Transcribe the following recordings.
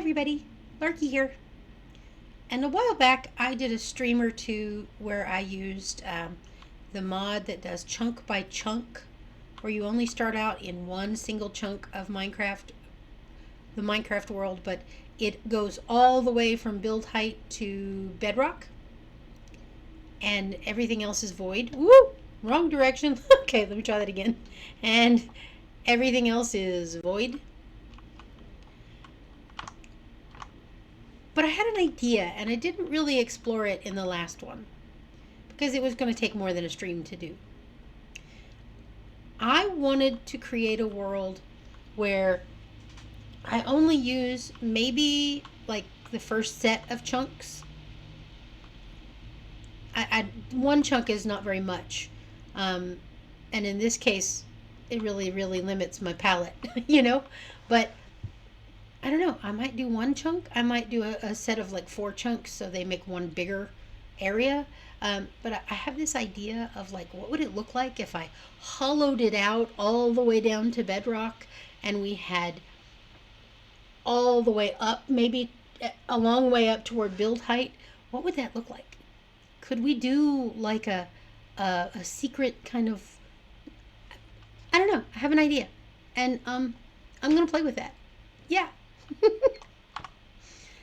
everybody, Larky here. And a while back I did a stream or two where I used the mod that does chunk by chunk, where you only start out in one single chunk of Minecraft, the Minecraft world, but it goes all the way from build height to bedrock and everything else is void. Woo! Wrong direction. Okay, let me try that again. And everything else is void. But I had an idea, and I didn't really explore it in the last one because it was going to take more than a stream to do. I wanted to create a world where I only use maybe like the first set of chunks. One chunk is not very much. And in this case, it really limits my palette, you know? But I don't know. I might do one chunk. I might do a set of like 4 chunks so they make one bigger area. But I have this idea of like, what would it look like if I hollowed it out all the way down to bedrock and we had all the way up, maybe a long way up toward build height? What would that look like? Could we do like a secret kind of, I don't know. I have an idea. And I'm going to play with that. Yeah.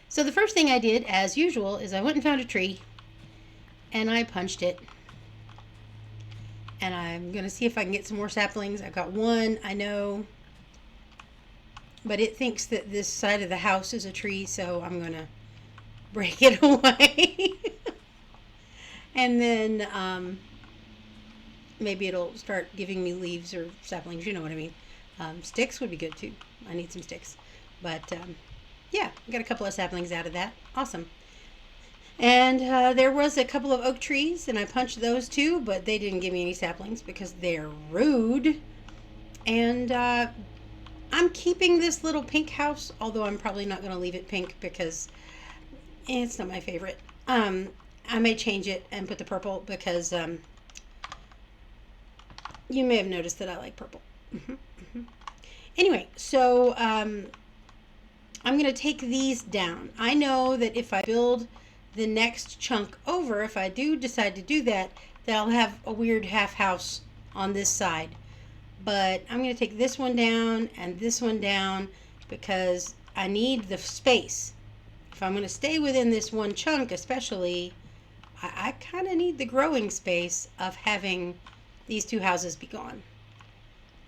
So the first thing I did, as usual, is I went and found a tree and I punched it. And I'm going to see if I can get some more saplings. I've got one, I know, but it thinks that this side of the house is a tree, so I'm going to break it away. And then maybe it'll start giving me leaves or saplings, you know what I mean. Sticks would be good too. I need some sticks. But yeah, I got a couple of saplings out of that. Awesome. And there was a couple of oak trees, and I punched those too, but they didn't give me any saplings because they're rude. And I'm keeping this little pink house, although I'm probably not going to leave it pink because it's not my favorite. I may change it and put the purple because you may have noticed that I like purple. Anyway, so I'm going to take these down. I know that if I build the next chunk over, if I do decide to do that, that I'll have a weird half house on this side. But I'm going to take this one down and this one down because I need the space. If I'm going to stay within this one chunk especially, I kind of need the growing space of having these 2 houses be gone.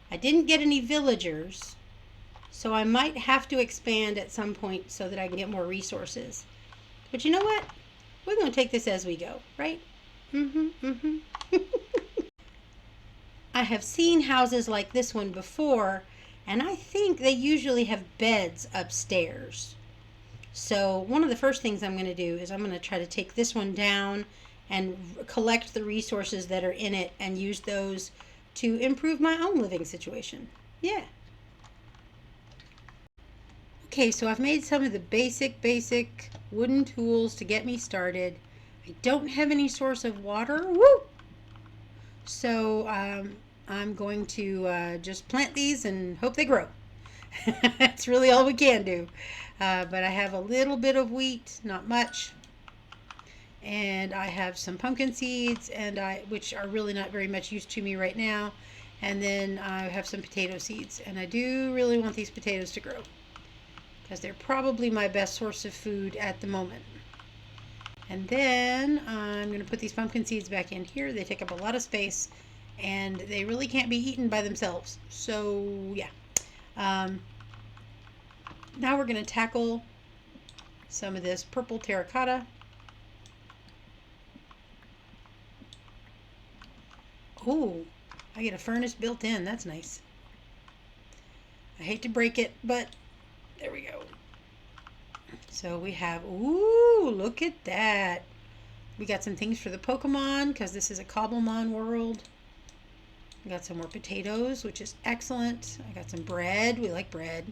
I didn't get any villagers, so I might have to expand at some point so that I can get more resources. But you know what? We're going to take this as we go, right? I have seen houses like this one before, and I think they usually have beds upstairs. So one of the first things I'm going to do is I'm going to try to take this one down and collect the resources that are in it and use those to improve my own living situation. Yeah. Okay, so I've made some of the basic wooden tools to get me started. I don't have any source of water. Woo! So I'm going to just plant these and hope they grow. That's really all we can do. But I have a little bit of wheat, not much. And I have some pumpkin seeds, and which are really not very much use to me right now. And then I have some potato seeds, and I do really want these potatoes to grow because they're probably my best source of food at the moment. And then I'm going to put these pumpkin seeds back in here. They take up a lot of space, and they really can't be eaten by themselves. So yeah. Now we're going to tackle some of this purple terracotta. Oh, I get a furnace built in. That's nice. I hate to break it, but there we go. So we have, ooh, look at that. We got some things for the Pokemon because this is a Cobblemon world. We got some more potatoes, which is excellent. I got some bread. We like bread.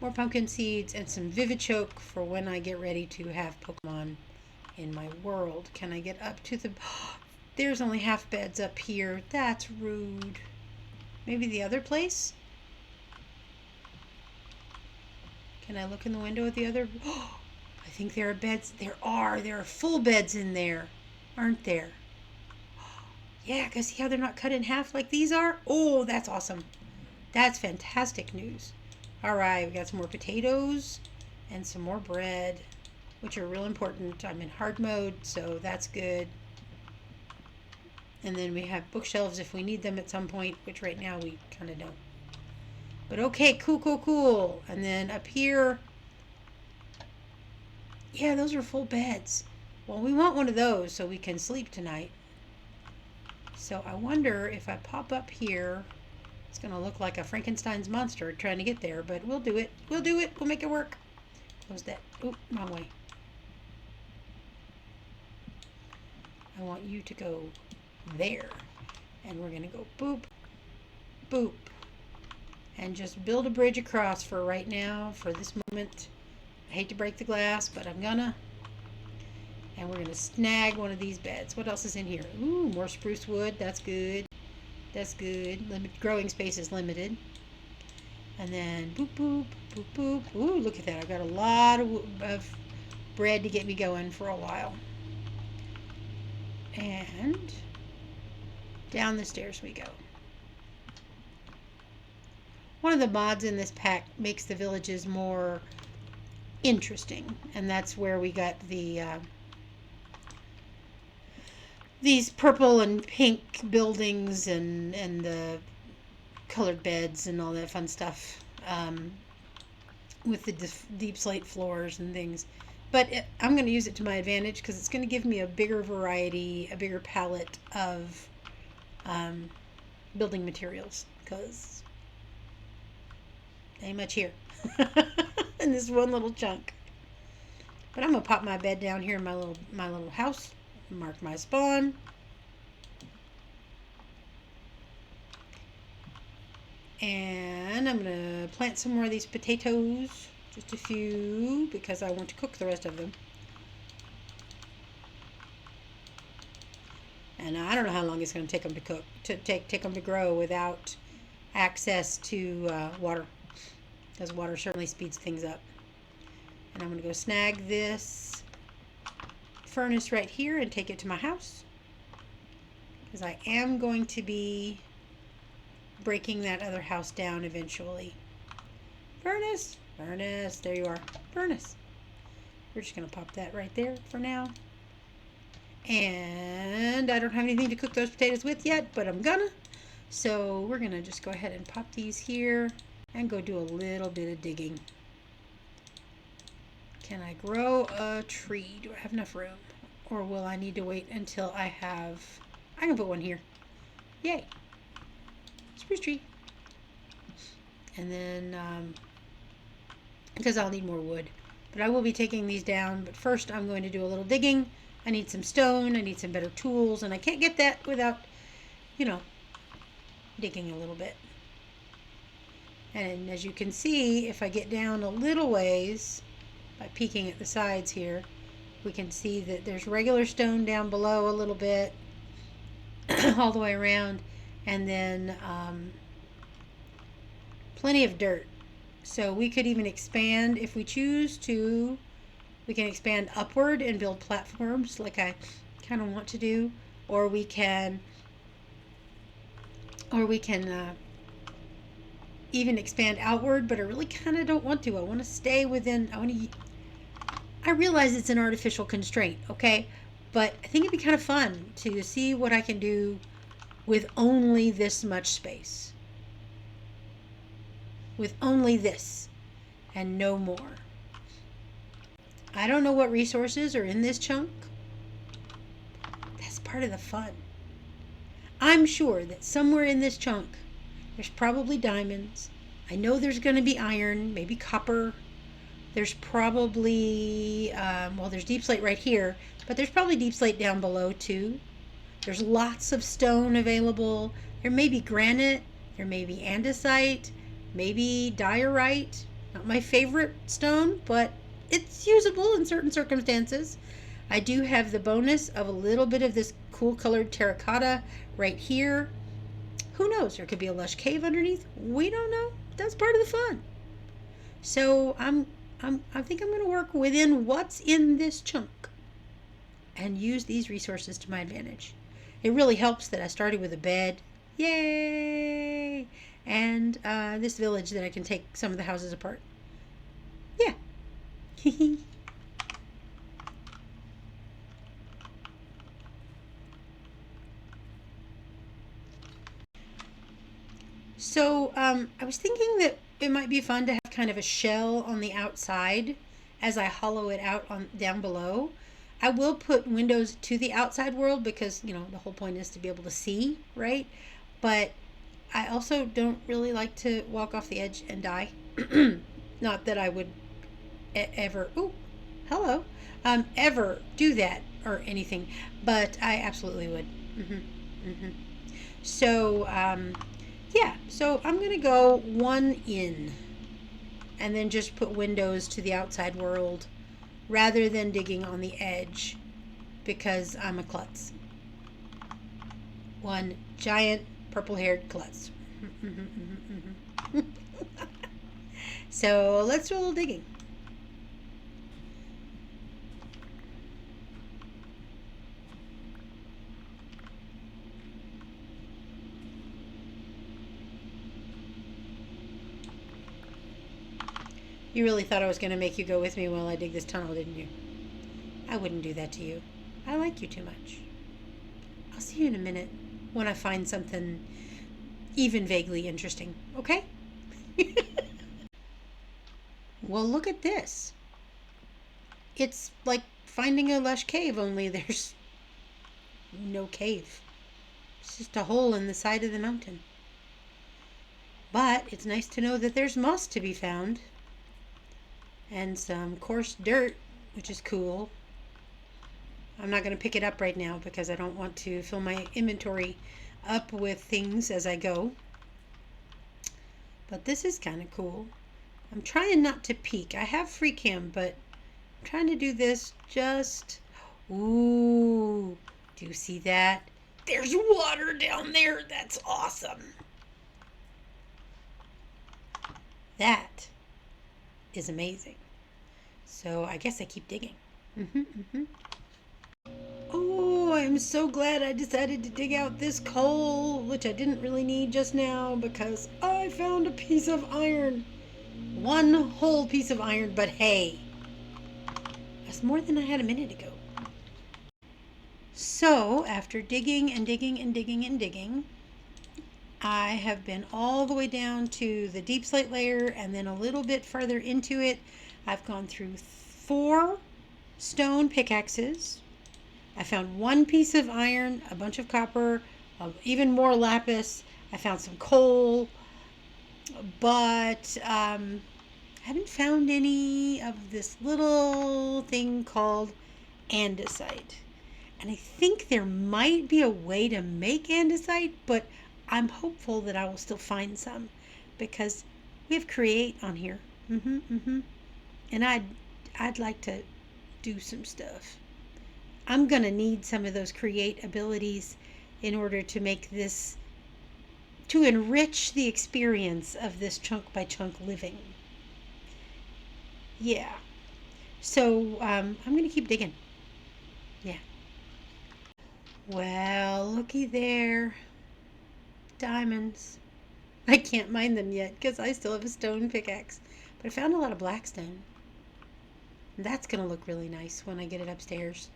More pumpkin seeds and some Vivichoke for when I get ready to have Pokemon in my world. Can I get up to the... There's only half beds up here. That's rude. Maybe the other place? Can I look in the window at the other? Oh, I think there are beds. There are full beds in there, aren't there? Yeah, because see how they're not cut in half like these are? Oh, that's awesome. That's fantastic news. All right, we got some more potatoes and some more bread, which are real important. I'm in hard mode, so that's good. And then we have bookshelves if we need them at some point, which right now we kind of don't. But okay, cool. And then up here, yeah, those are full beds. Well, we want one of those so we can sleep tonight. So I wonder if I pop up here, it's going to look like a Frankenstein's monster trying to get there, but we'll do it. We'll make it work. Close that. Oop, wrong way. I want you to go there. And we're going to go boop, boop. And just build a bridge across for right now, for this moment. I hate to break the glass, but I'm gonna. And we're gonna snag one of these beds. What else is in here? Ooh, more spruce wood. That's good. That's good. Growing space is limited. And then boop, boop, boop, boop. Ooh, look at that. I've got a lot of bread to get me going for a while. And down the stairs we go. One of the mods in this pack makes the villages more interesting, and that's where we got the these purple and pink buildings and the colored beds and all that fun stuff, with the deep slate floors and things. But I'm going to use it to my advantage because it's going to give me a bigger variety, a bigger palette of building materials, because ain't much here in this one little chunk. But I'm gonna pop my bed down here in my little house, mark my spawn, and I'm gonna plant some more of these potatoes, just a few, because I want to cook the rest of them. And I don't know how long it's gonna take them to cook, take them to grow without access to water, because water certainly speeds things up. And I'm going to go snag this furnace right here and take it to my house, because I am going to be breaking that other house down eventually. Furnace, there you are, furnace. We're just going to pop that right there for now. And I don't have anything to cook those potatoes with yet, but I'm gonna. So we're going to just go ahead and pop these here and go do a little bit of digging. Can I grow a tree? Do I have enough room? Or will I need to wait until I can put one here. Yay. Spruce tree. And then, because I'll need more wood. But I will be taking these down. But first I'm going to do a little digging. I need some stone. I need some better tools. And I can't get that without, digging a little bit. And as you can see, if I get down a little ways, by peeking at the sides here, we can see that there's regular stone down below a little bit, all the way around, and then plenty of dirt. So we could even expand if we choose to. We can expand upward and build platforms like I kind of want to do, or we can even expand outward, but I really kind of don't want to. I want to stay within, I realize it's an artificial constraint, okay? But I think it'd be kind of fun to see what I can do with only this much space. With only this and no more. I don't know what resources are in this chunk. That's part of the fun. I'm sure that somewhere in this chunk there's probably diamonds. I know there's going to be iron, maybe copper. There's probably, there's deep slate right here, but there's probably deep slate down below too. There's lots of stone available. There may be granite. There may be andesite. Maybe diorite. Not my favorite stone, but it's usable in certain circumstances. I do have the bonus of a little bit of this cool colored terracotta right here. Who knows? There could be a lush cave underneath. We don't know. That's part of the fun. So I'm I think I'm going to work within what's in this chunk and use these resources to my advantage. It really helps that I started with a bed. Yay! And this village that I can take some of the houses apart. Yeah. So I was thinking that it might be fun to have kind of a shell on the outside as I hollow it out on down below. I will put windows to the outside world because, the whole point is to be able to see, right? But I also don't really like to walk off the edge and die. Not that I would ever, ooh, hello, ever do that or anything, but I absolutely would. So, yeah, so I'm going to go one in and then just put windows to the outside world rather than digging on the edge because I'm a klutz. One giant purple-haired klutz. So let's do a little digging. You really thought I was going to make you go with me while I dig this tunnel, didn't you? I wouldn't do that to you. I like you too much. I'll see you in a minute when I find something even vaguely interesting, okay? Well, look at this. It's like finding a lush cave, only there's no cave. It's just a hole in the side of the mountain. But it's nice to know that there's moss to be found. And some coarse dirt, which is cool. I'm not going to pick it up right now because I don't want to fill my inventory up with things as I go. But this is kind of cool. I'm trying not to peek. I have free cam, but I'm trying to do this just... Ooh, do you see that? There's water down there. That's awesome. That is amazing. So I guess I keep digging. Oh, I'm so glad I decided to dig out this coal, which I didn't really need just now because I found a piece of iron. One whole piece of iron, but hey, that's more than I had a minute ago. So after digging and digging and digging and digging, I have been all the way down to the deep slate layer and then a little bit further into it. I've gone through 4 stone pickaxes. I found 1 piece of iron, a bunch of copper, even more lapis. I found some coal, but I haven't found any of this little thing called andesite. And I think there might be a way to make andesite, but I'm hopeful that I will still find some because we have Create on here. And I'd like to do some stuff. I'm gonna need some of those Create abilities in order to make this, to enrich the experience of this chunk by chunk living. Yeah. So I'm gonna keep digging. Yeah. Well, looky there. Diamonds. I can't mine them yet because I still have a stone pickaxe. But I found a lot of black stone. That's going to look really nice when I get it upstairs.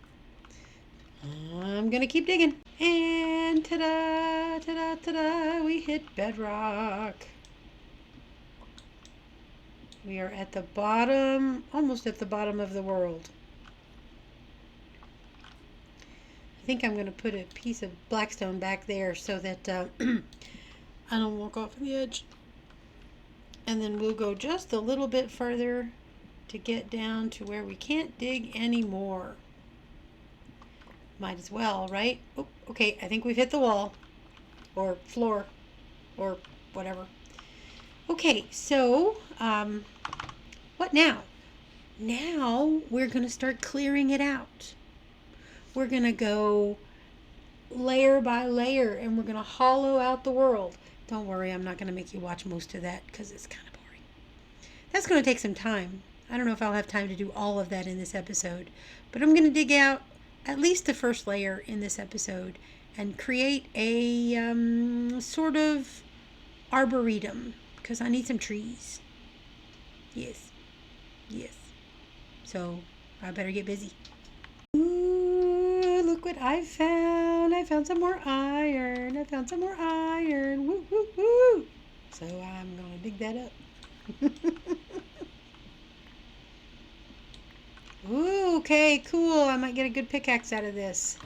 I'm going to keep digging. And ta-da, ta-da, ta-da, we hit bedrock. We are at the bottom, almost at the bottom of the world. I think I'm going to put a piece of blackstone back there so that I don't walk off the edge. And then we'll go just a little bit further to get down to where we can't dig anymore. Might as well, right? Oh, okay, I think we've hit the wall. Or floor. Or whatever. Okay, so, what now? Now we're going to start clearing it out. We're going to go layer by layer and we're going to hollow out the world. Don't worry, I'm not going to make you watch most of that because it's kind of boring. That's going to take some time. I don't know if I'll have time to do all of that in this episode, but I'm going to dig out at least the first layer in this episode and create a sort of arboretum because I need some trees. Yes. Yes. So I better get busy. Ooh, look what I found. I found some more iron. I found some more iron. Woo, woo, woo. So I'm going to dig that up. Ooh, okay, cool. I might get a good pickaxe out of this.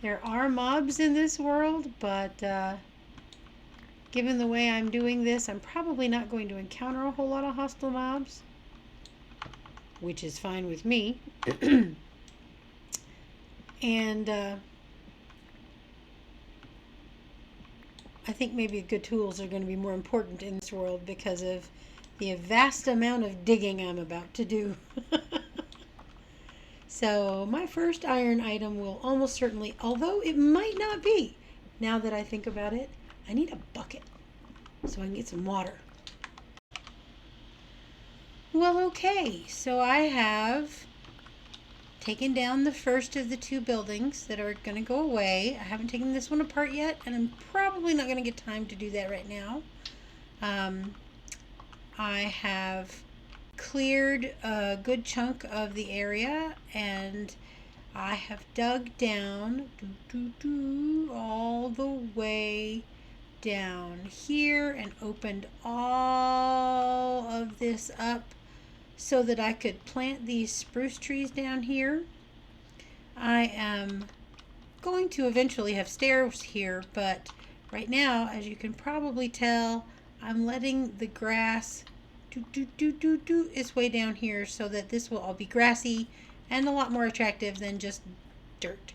There are mobs in this world, but given the way I'm doing this, I'm probably not going to encounter a whole lot of hostile mobs, which is fine with me. And I think maybe good tools are going to be more important in this world because of the vast amount of digging I'm about to do. So my first iron item will almost certainly, although it might not be, now that I think about it, I need a bucket so I can get some water. Well, okay, so I have taken down the first of the two buildings that are going to go away. I haven't taken this one apart yet, and I'm probably not going to get time to do that right now. I have cleared a good chunk of the area, and I have dug down all the way down here and opened all of this up so that I could plant these spruce trees down here. I am going to eventually have stairs here, but right now, as you can probably tell, I'm letting the grass its way down here so that this will all be grassy and a lot more attractive than just dirt.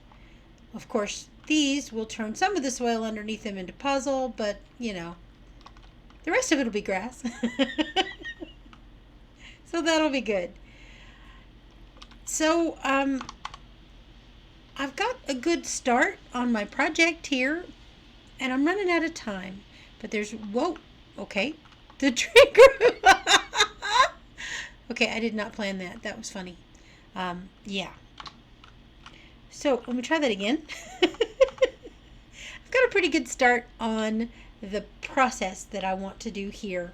Of course, these will turn some of the soil underneath them into puzzle, but you know, the rest of it will be grass. So that'll be good. So I've got a good start on my project here, and I'm running out of time. But there's, whoa, okay, the tree grew. Okay, I did not plan that. That was funny. Yeah. So let me try that again. I've got a pretty good start on the process that I want to do here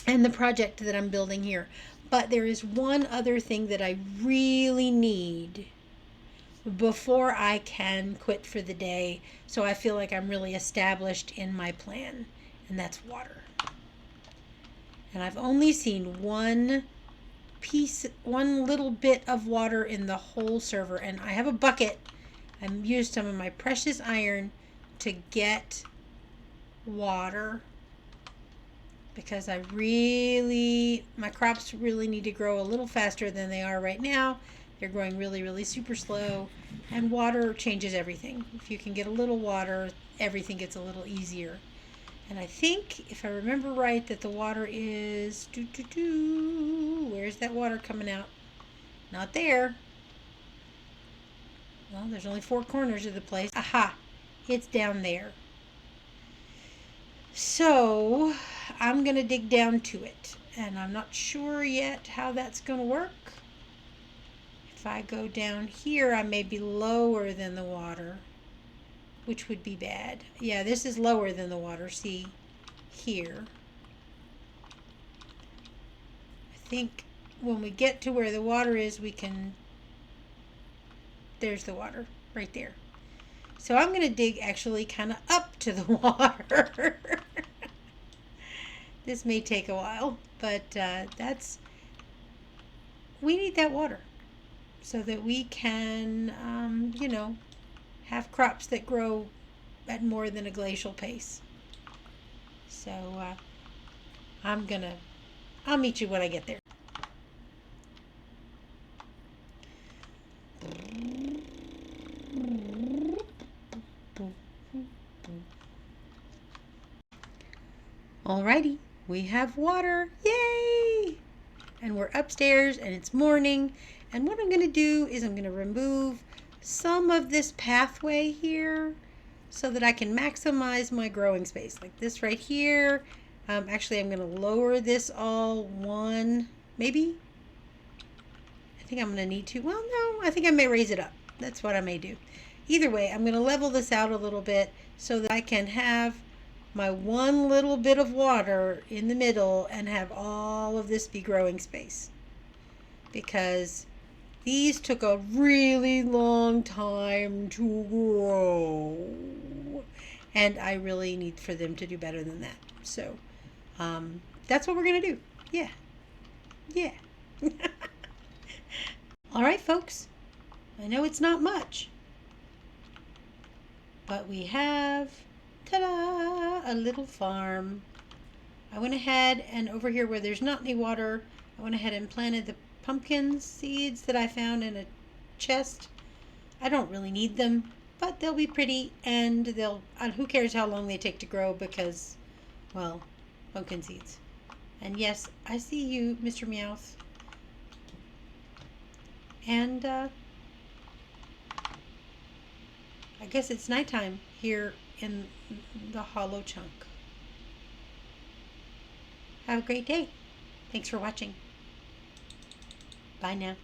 and the project that I'm building here. But there is one other thing that I really need before I can quit for the day, so I feel like I'm really established in my plan, and that's water. And I've only seen one little bit of water in the whole server, and I have a bucket. I've used some of my precious iron to get water because my crops really need to grow a little faster than they are right now. They're growing really, really super slow, and water changes everything. If you can get a little water, everything gets a little easier. And I think, if I remember right, that the water is, where's that water coming out? Not there. Well, there's only 4 corners of the place. Aha, it's down there. So, I'm going to dig down to it. And I'm not sure yet how that's going to work. If I go down here, I may be lower than the water, which would be bad. Yeah, this is lower than the water. See, here. I think when we get to where the water is, we can... There's the water right there. So I'm going to dig actually kind of up to the water. This may take a while, but we need that water so that we can, have crops that grow at more than a glacial pace. So I'll meet you when I get there. Alrighty, we have water, yay! And we're upstairs and it's morning, and what I'm going to do is I'm going to remove some of this pathway here so that I can maximize my growing space. Like this right here. Actually, I'm going to lower this all one, maybe. I think I'm going to need to. Well, no, I think I may raise it up. That's what I may do. Either way, I'm going to level this out a little bit so that I can have my one little bit of water in the middle and have all of this be growing space. Because these took a really long time to grow. And I really need for them to do better than that. So that's what we're going to do. Yeah. Yeah. All right, folks. I know it's not much. But we have, ta-da, a little farm. I went ahead and over here where there's not any water, I went ahead and planted the pumpkin seeds that I found in a chest. I don't really need them, but they'll be pretty, and they'll, who cares how long they take to grow because, well, pumpkin seeds. And yes, I see you, Mr. Meowth. And I guess it's nighttime here in the hollow chunk. Have a great day. Thanks for watching. Bye now.